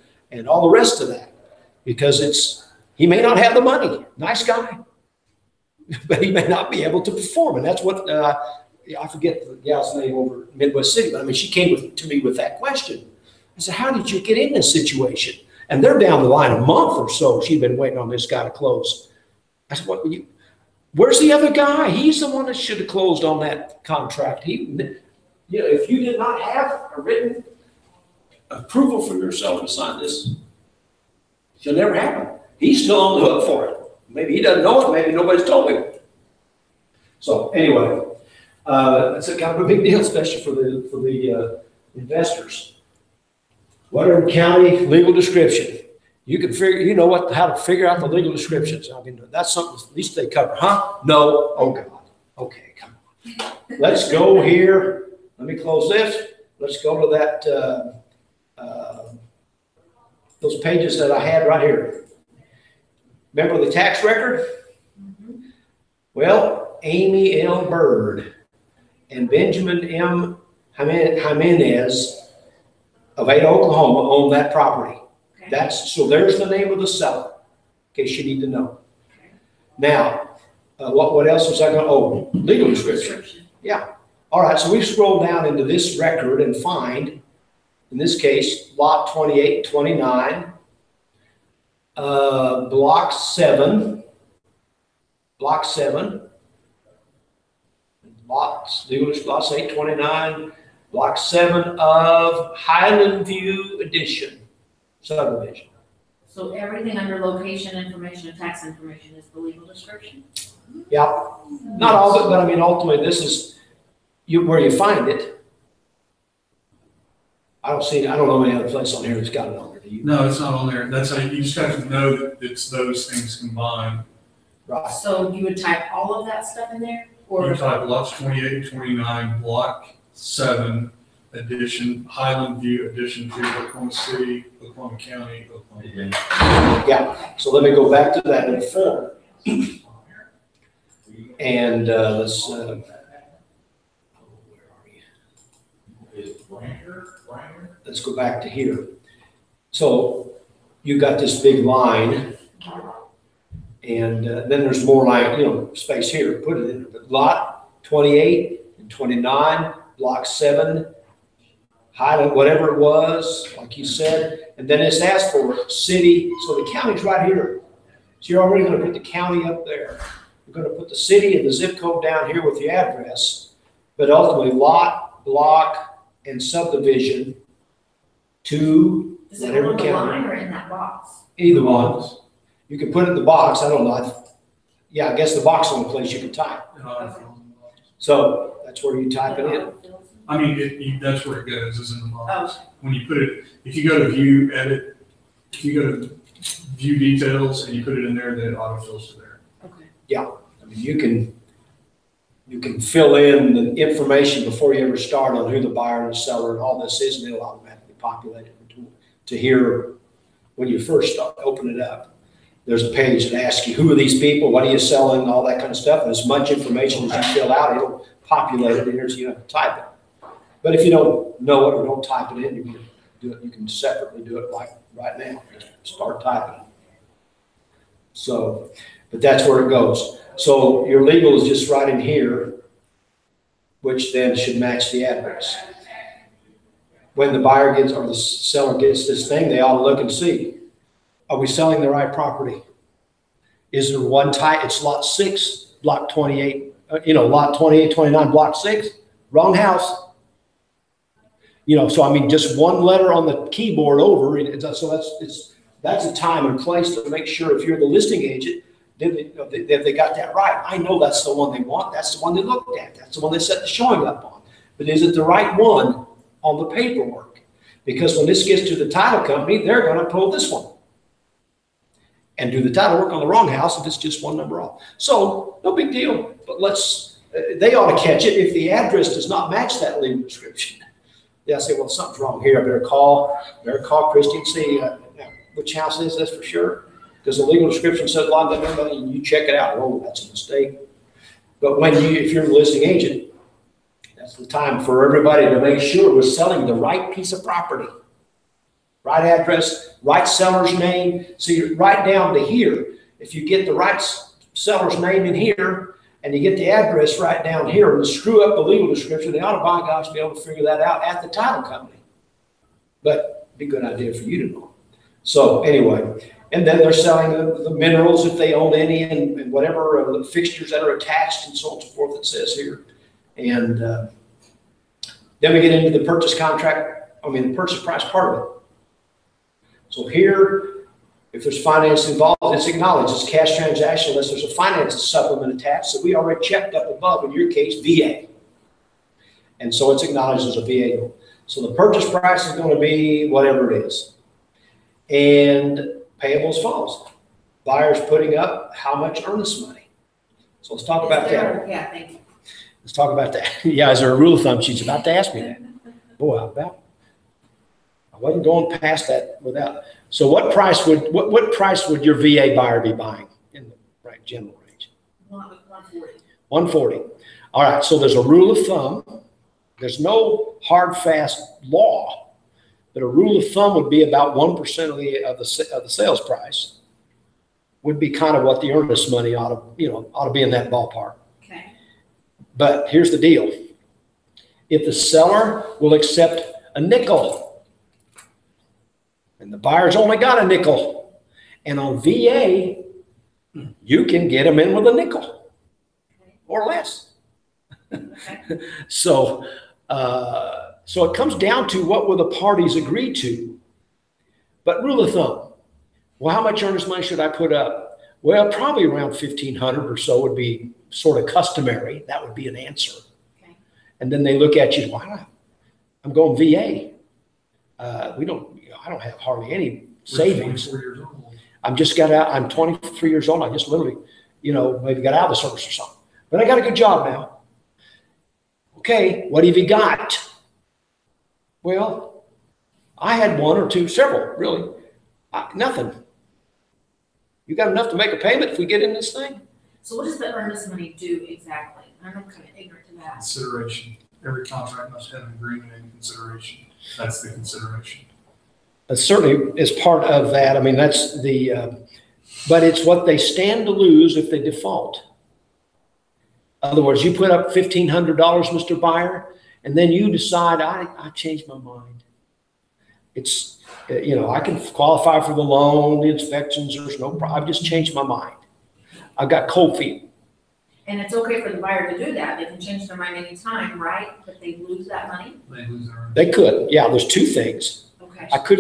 all the rest of that. Because he may not have the money. Nice guy. But he may not be able to perform. And that's what... I forget the gal's name over Midwest City, but I mean, she came to me with that question. I said, how did you get in this situation? And they're down the line a month or so. She'd been waiting on this guy to close. I said, where's the other guy? He's the one that should have closed on that contract. If you did not have a written approval from your seller to sign this, it'll never happen. He's still on the hook for it. Maybe he doesn't know it. Maybe nobody's told him. So anyway, that's a kind of a big deal, especially for the investors. Whatever county legal description, you can figure, how to figure out the legal descriptions. I mean, that's something at least they cover, huh? No. Oh God. Okay, come on. Let's go here. Let me close this. Let's go to that. Those pages that I had right here. Remember the tax record? Mm-hmm. Well, Amy L. Bird and Benjamin M. Jimenez of Ada, Oklahoma own that property. Okay. So there's the name of the seller, in case you need to know. Okay. Now, what else was I going to, legal description. Yeah. All right, so we scroll down into this record and find, in this case, lot 28 and 29, block 7, lots 829, block 7 of Highland View Edition subdivision. So everything under location information and tax information is the legal description? Yeah, not all of it, but I mean, ultimately, this is where you find it. I don't know any other place on here that's got it on there, do you? No, it's not on there. That's how you just have to know that it's those things combined. Right. So you would type all of that stuff in there, You or? type lots 28 and 29, block 7, addition, Highland View, addition to Oklahoma City, Oklahoma County, Oklahoma. Yeah, so let me go back to that in form. And let's, where are you? Let's go back to here. So you got this big line, and then there's more line, space here, put it in. But lot 28 and 29, block 7, Highland, whatever it was, like you said, and then it's asked for city, so the county's right here. So you're already going to put the county up there. You're going to put the city and the zip code down here with the address, but ultimately lot, block, and subdivision to Is it whatever on the county. line or in that box? Either one. You can put it in the box. I don't know. Yeah, I guess the box is the place you can type. So that's where you type it in. I mean, that's where it goes, is in the box. Oh, When you put it, if you go to view, edit, if you go to view details and you put it in there, then it autofills to there. okay. Yeah, I mean, you can fill in the information before you ever start on who the buyer and the seller and all this is, and it'll automatically populate it to here when you first open it up. There's a page that asks you, who are these people, what are you selling, all that kind of stuff, and as much information as you fill out, it'll populate it, and here's you have to type it. But if you don't know it or don't type it in, you can do it. You can separately do it like right now. Just start typing. So, but that's where it goes. So your legal is just right in here, which then should match the address. When the buyer gets or the seller gets this thing, they ought to look and see, are we selling the right property? Is there one type? It's lot 6, block 28, lot 28, 29, block 6, wrong house. So I mean, just one letter on the keyboard over. So that's a time and place to make sure if you're the listing agent, that they got that right. I know that's the one they want. That's the one they looked at. That's the one they set the showing up on. But is it the right one on the paperwork? Because when this gets to the title company, they're going to pull this one and do the title work on the wrong house if it's just one number off. So no big deal. But they ought to catch it if the address does not match that legal description. They'll say, well, something's wrong here. I better call Christie and see which house is this for sure. Because the legal description says blah, blah, blah, blah, and you check it out. Oh, that's a mistake. But if you're the listing agent, that's the time for everybody to make sure we're selling the right piece of property. Right address, right seller's name. See, right down to here. If you get the right seller's name in here, and you get the address right down here and screw up the legal description, they ought to, by gosh, be able to figure that out at the title company. But it'd be a good idea for you to know. So anyway, and then they're selling the minerals if they own any and whatever the fixtures that are attached and so on and so forth, it says here. And then we get into the purchase contract, the purchase price part of it. So here, if there's finance involved, it's acknowledged. It's a cash transaction unless there's a finance supplement attached that we already checked up above, in your case, VA. And so it's acknowledged as a VA loan. So the purchase price is going to be whatever it is. And payables follows. Buyer's putting up how much earnest money. So let's talk about that. Yeah, thank you. Let's talk about that. Yeah, is there a rule of thumb? She's about to ask me that. Boy, I wasn't going past that without. So what price would your VA buyer be buying in the right general range? 140. 140. All right. So there's a rule of thumb. There's no hard fast law, but a rule of thumb would be about 1% of the sales price would be kind of what the earnest money ought to be in that ballpark. Okay. But here's the deal: if the seller will accept a nickel, and the buyer's only got a nickel, and on VA, you can get them in with a nickel or less. So it comes down to what will the parties agree to. But rule of thumb, well, how much earnest money should I put up? Well, probably around 1,500 or so would be sort of customary. That would be an answer. Okay. And then they look at you, why? I'm going VA. I don't have hardly any savings. 24 years old. I'm just got out, I'm 23 years old. I just literally, maybe got out of the service or something. But I got a good job now. Okay, what have you got? Well, I had one or two, several, really. Nothing. You got enough to make a payment if we get in this thing? So what does the earnest money do exactly? I'm kind of ignorant to that. Consideration. Every contract must have an agreement and consideration. That's the consideration. Certainly is part of that. I mean, that's but it's what they stand to lose if they default. In other words, you put up $1,500, Mr. Buyer, and then you decide, I changed my mind. It's, I can qualify for the loan, the inspections, there's no problem. I've just changed my mind. I've got cold feet. And it's okay for the buyer to do that. They can change their mind anytime, right? But they lose that money? They lose their. They could. Yeah, there's two things. Okay. I could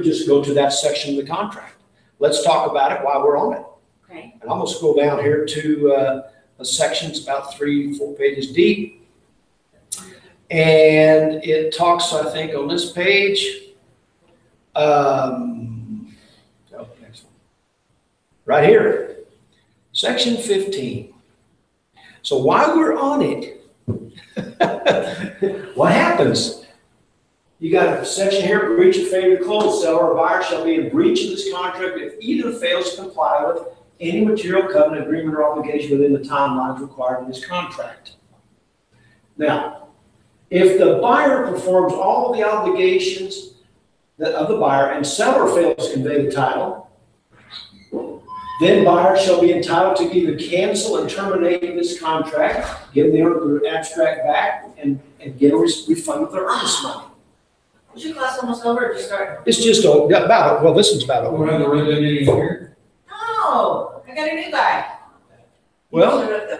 just go to that section of the contract. Let's talk about it while we're on it. Okay. And I'm gonna scroll down here to a section's about 3-4 pages deep. And it talks, I think, on this page. Next one. Right here. Section 15. So while we're on it, what happens? You got a section here, breach of failure to close. Seller or buyer shall be in breach of this contract if either fails to comply with any material covenant, agreement, or obligation within the timelines required in this contract. Now, if the buyer performs all of the obligations of the buyer and seller fails to convey the title, then buyer shall be entitled to either cancel and terminate this contract, give the abstract back, and get a refund of their earnest money. Was your class almost over or just started? It's just about, well, this one's about over. We're on the red meeting here. No, I got a new guy. Well,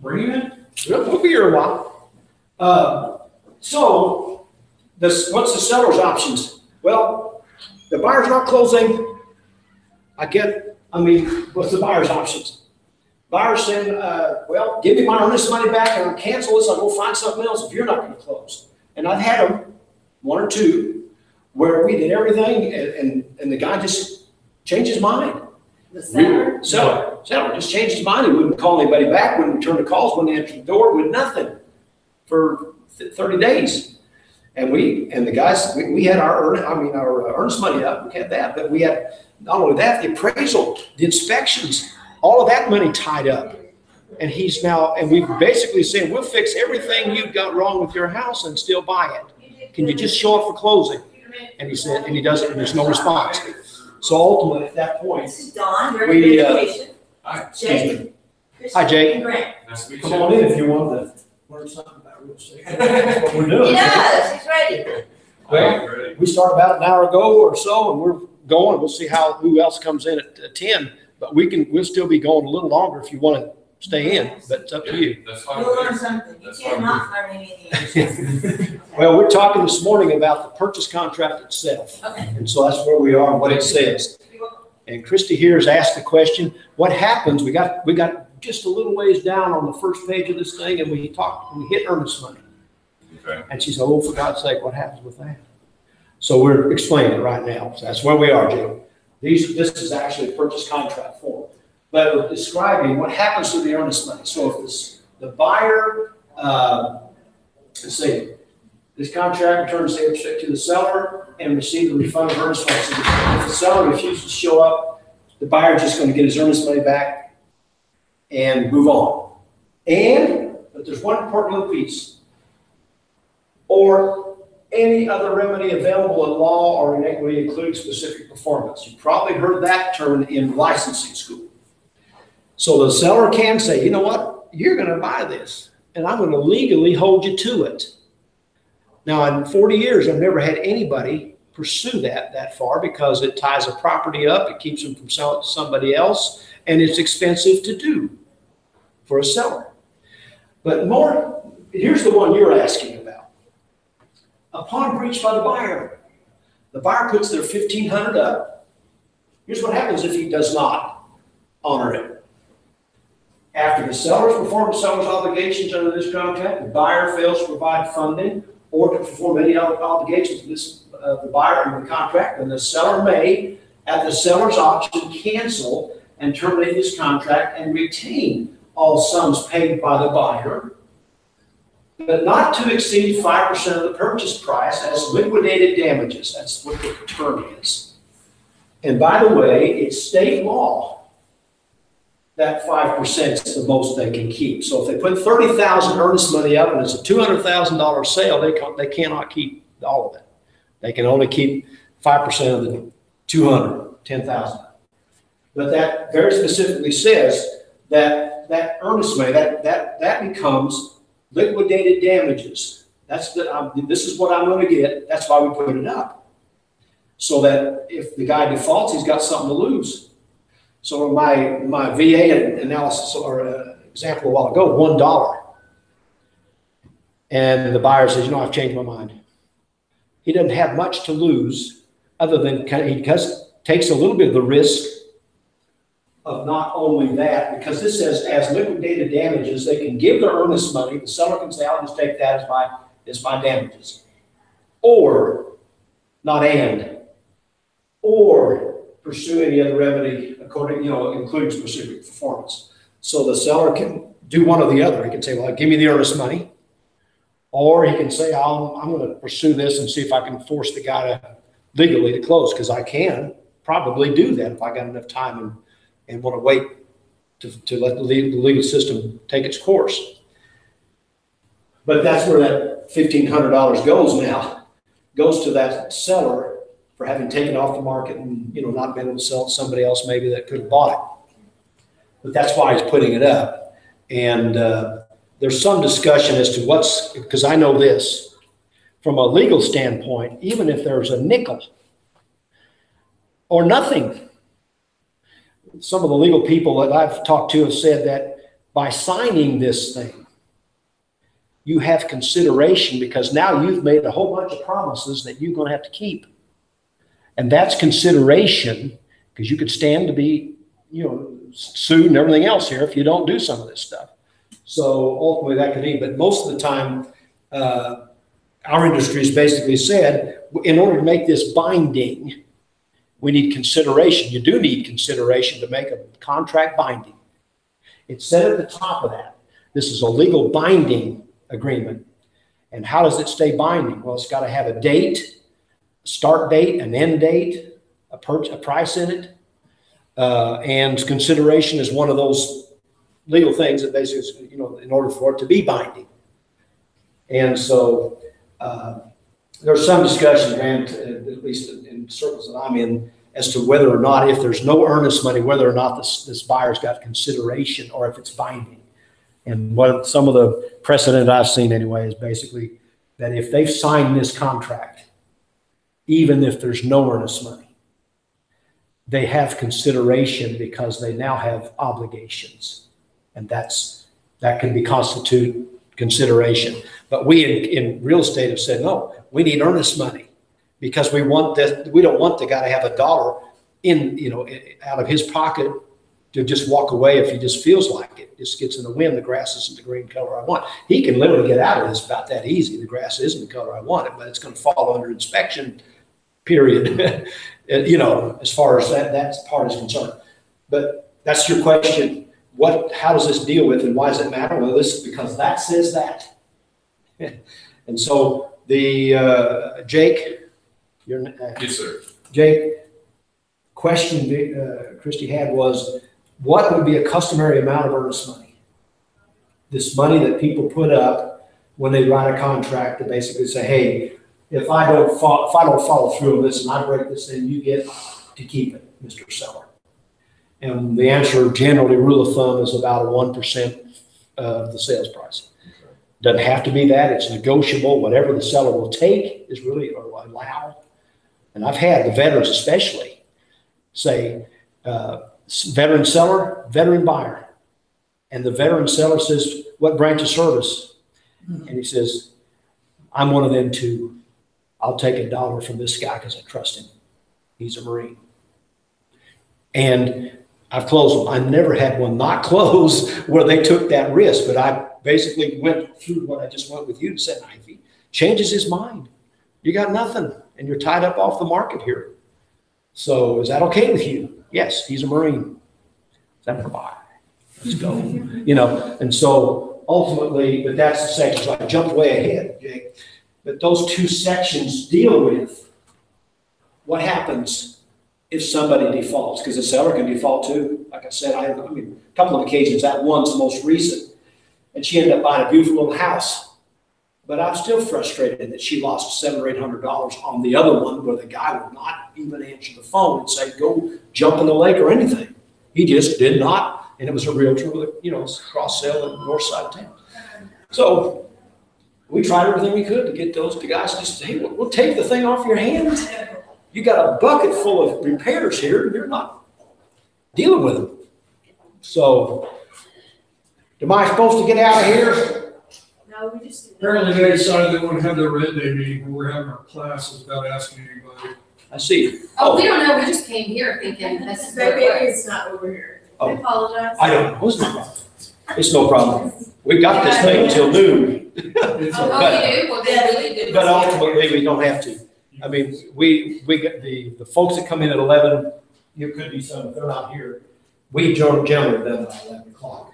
Bring it. we'll be here a while. So, what's the seller's options? Well, the buyer's not closing. What's the buyer's options? Buyer's saying, well, give me my earnest money back and I'll cancel this. I'll go find something else if you're not going to close. And I've had them, one or two, where we did everything and the guy just changed his mind. The seller? Seller just changed his mind. He wouldn't call anybody back, wouldn't return the calls, wouldn't answer the door, would nothing for 30 days. And the guys, we had our earnest money up, we had that, but we had not only that, the appraisal, the inspections, all of that money tied up. And we've basically said, we'll fix everything you've got wrong with your house and still buy it. Can you just show up for closing? And he said, and he doesn't, and there's no response. So ultimately, at that point, This is Dawn, we, education. Hi. Jake. Hi, Jake. And Grant. Nice to meet you. Come on in if you want to learn something about real estate. That's what we're doing. He does, he's ready. Well, we started about an hour ago or so, and we're going. We'll see who else comes in at 10. But we'll still be going a little longer if you want to stay in. But it's up to you. That's fine. You'll learn something. You can't not learn anything. Well, we're talking this morning about the purchase contract itself, Okay. and so that's where we are and what it says. And Christy here has asked the question: what happens? We got just a little ways down on the first page of this thing, and we hit earnest money. Okay. And she said, "Oh, for God's sake, what happens with that?" So we're explaining it right now. So that's where we are, Jim. This is actually a purchase contract form, but we're describing what happens to the earnest money. So if the buyer, let's say, this contract returns to the seller and receive the refund of earnest money. So if the seller refuses to show up, the buyer is just going to get his earnest money back and move on. But there's one important little piece. Or any other remedy available in law or in equity, including specific performance. You probably heard that term in licensing school. So the seller can say, you know what, you're going to buy this, and I'm going to legally hold you to it. Now, in 40 years, I've never had anybody pursue that far because it ties a property up, it keeps them from selling to somebody else, and it's expensive to do for a seller. But here's the one you're asking about. Upon breach by the buyer, The buyer puts their $1,500 up. Here's what happens if he does not honor it. After the seller's performed the seller's obligations under this contract, the buyer fails to provide funding or to perform any other obligations of the buyer under the contract, then the seller may, at the seller's option, cancel and terminate this contract and retain all sums paid by the buyer, but not to exceed 5% of the purchase price as liquidated damages. That's what the term is. And by the way, it's state law that 5% is the most they can keep. So if they put $30,000 earnest money up and it's a $200,000 sale, they cannot keep all of it. They can only keep 5% of the $210,000. But that very specifically says that earnest money, that becomes liquidated damages. This is what I'm going to get. That's why we put it up. So that if the guy defaults, he's got something to lose. So my VA analysis or example a while ago, $1. And the buyer says, I've changed my mind. He doesn't have much to lose other than he takes a little bit of the risk of not only that, because this says as liquidated damages, they can give their earnest money. The seller can say, I'll just take that as my damages. Or, not and, or pursue any other remedy according, including specific performance. So the seller can do one or the other. He can say, well, give me the earnest money. Or he can say, I'm going to pursue this and see if I can force the guy legally to close, because I can probably do that if I got enough time and want to wait to let the legal system take its course. But that's where that $1,500 goes now. Goes to that seller for having taken it off the market and not been able to sell it to somebody else maybe that could have bought it. But that's why he's putting it up. And there's some discussion as to because I know this, from a legal standpoint, even if there's a nickel or nothing, some of the legal people that I've talked to have said that by signing this thing, you have consideration, because now you've made a whole bunch of promises that you're going to have to keep. And that's consideration, because you could stand to be, sued and everything else here if you don't do some of this stuff. So ultimately that could be, but most of the time, our industry has basically said, in order to make this binding, we need consideration. You do need consideration to make a contract binding. It's said at the top of that. This is a legal binding agreement. And how does it stay binding? Well, it's got to have a date, a start date, an end date, a price in it. And consideration is one of those legal things that basically, in order for it to be binding. And so there's some discussion, Grant, at least in circles that I'm in, as to whether or not, if there's no earnest money, whether or not this buyer's got consideration or if it's binding. And what some of the precedent I've seen anyway is basically that if they've signed this contract, even if there's no earnest money, they have consideration because they now have obligations. And that can be constitute consideration. But we in real estate have said, no, we need earnest money, because we don't want the guy to have $1 out of his pocket to just walk away if he just feels like it. Just gets in the wind, the grass isn't the green color I want. He can literally get out of this about that easy. The grass isn't the color I want it, but it's going to fall under inspection, period. As far as that part is concerned. But that's your question. How does this deal with, and why does it matter? Well, this is because that says that. And so Jake, yes, sir. Jake, question Christy had was, what would be a customary amount of earnest money? This money that people put up when they write a contract to basically say, hey, if I don't follow through on this and I break this, then you get to keep it, Mr. Seller. And the answer, generally, rule of thumb, is about 1% of the sales price. Doesn't have to be that. It's negotiable. Whatever the seller will take is really, or allow. And I've had the veterans especially say, veteran seller, veteran buyer. And the veteran seller says, what branch of service? And he says, I'm one of them too. I'll take $1 from this guy because I trust him. He's a Marine. And I've closed them. I never had one not close where they took that risk, but I basically went through what I just went with you and said, if he changes his mind, you got nothing and you're tied up off the market here. So is that okay with you? Yes, he's a Marine. Is that provide? Let's go. And so ultimately, but that's the section. So I jumped way ahead, Jake. But those two sections deal with what happens if somebody defaults, because the seller can default too. Like I said, I mean, a couple of occasions, that one's the most recent, and she ended up buying a beautiful little house. But I'm still frustrated that she lost $700 or $800 on the other one where the guy would not even answer the phone and say, go jump in the lake or anything. He just did not. And it was a realtor with a cross sale in the north side of town. So we tried everything we could to get those two guys to say, hey, we'll take the thing off your hands. You got a bucket full of repairs here and you're not dealing with them. So am I supposed to get out of here? No, we just. Apparently they decided they want to have their red day meeting where we're having our classes without asking anybody. I see. Oh, we don't know. We just came here thinking this is Maybe it's not over here. Oh. I apologize. I don't know. It's no problem. It's no problem. We got this thing until noon. Oh, you do? Well, then we do. But ultimately, we don't have to. I mean, we get the folks that come in at 11, it could be some, if they're not here, we generally are done by 11 o'clock.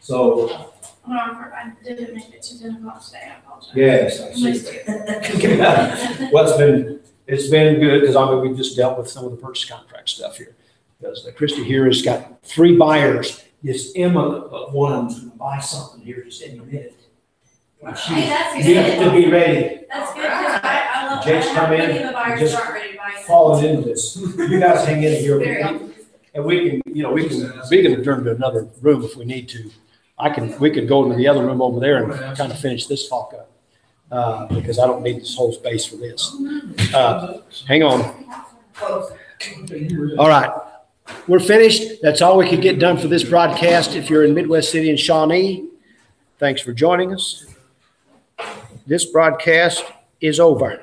So. I didn't make it to 10 o'clock today, I apologize. Yes, I see. Well, it's been good because we just dealt with some of the purchase contract stuff here. Because Christy here has got 3 buyers. This Emma one's going to buy something here just any minute. Hey, that's You have to be ready. That's good, because I love, Jake's I have come in many of the buyers just aren't ready to buy. Falling into this. You guys hang in here. Very helpful. And we can adjourn to another room if we need to. We could go into the other room over there and kind of finish this talk up. Because I don't need this whole space for this. Hang on. All right. We're finished. That's all we could get done for this broadcast. If you're in Midwest City and Shawnee, thanks for joining us. This broadcast is over.